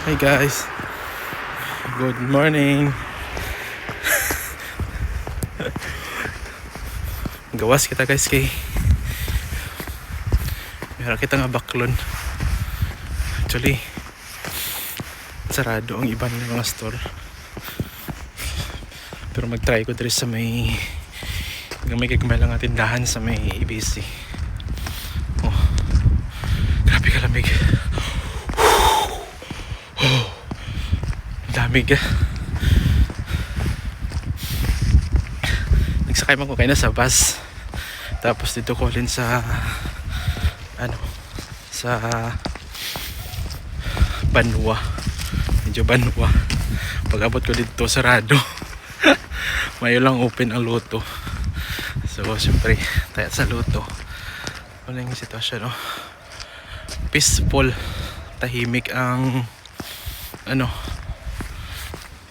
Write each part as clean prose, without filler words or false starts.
Hi guys, good morning. Gawas kita guys kay meron kita nga baklon. Actually sarado ang iba ng mga store, pero mag-try ko diri sa may kagmay lang nga tindahan sa may ABC. Oh, grabe kalamig. Lamig. Nagsakay man ko kayo na sa bus, tapos dito ko rin sa sa Banwa. Medyo Banwa. Pag abot ko dito sarado. Mayo lang open ang Lotto. So siyempre tayo sa Lotto. Ano yung sitwasyon, no? Peaceful, tahimik ang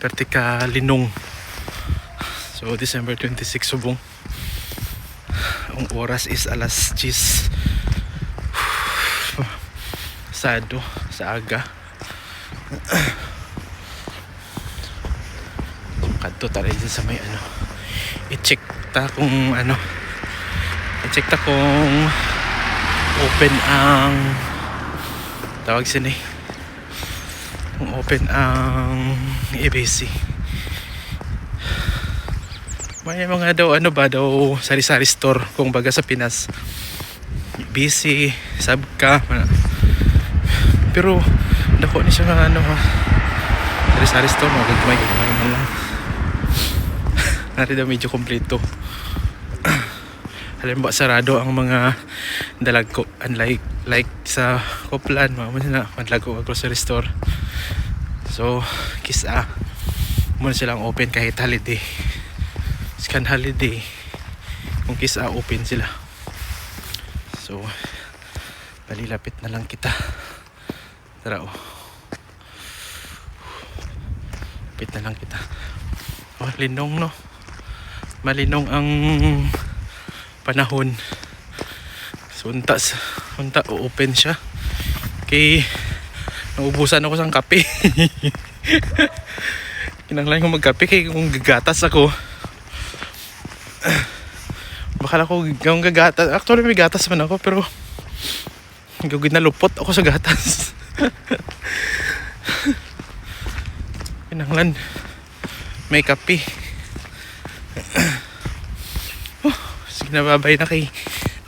Vertical Linong. So December 26 subong. Ang oras is alas 10. Sado sa aga. Kadto tayo sa may i-check ta kung i-check ta kung open ang tawag sini, kung open ang ABC. May mga daw daw sari-sari store kung baga sa Pinas, busy sabka, pero dako ni siya nga sari-sari store, magagmay man lang. Nari daw medyo kompleto. Halimbawa sarado ang mga dalago, unlike sa Koplan, mga madlago ang grocery store. So kisa muna silang open kahit holiday, scan holiday, kung kisa open sila. So palilapit na lang kita. Tara, lapit na lang kita. Linong, no? Malinong ang panahon. So unta open siya kay naubusan ako sa kape. Kinanglan ko magkape kay kung gagatas ako, bakala ko kung gagatas. Actually may gatas man ako, pero gagawin na lupot ako sa gatas. Kinanglan may kape. Sige na, babay na kay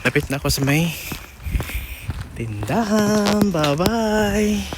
lapit na ako sa may tindahan. Bye bye.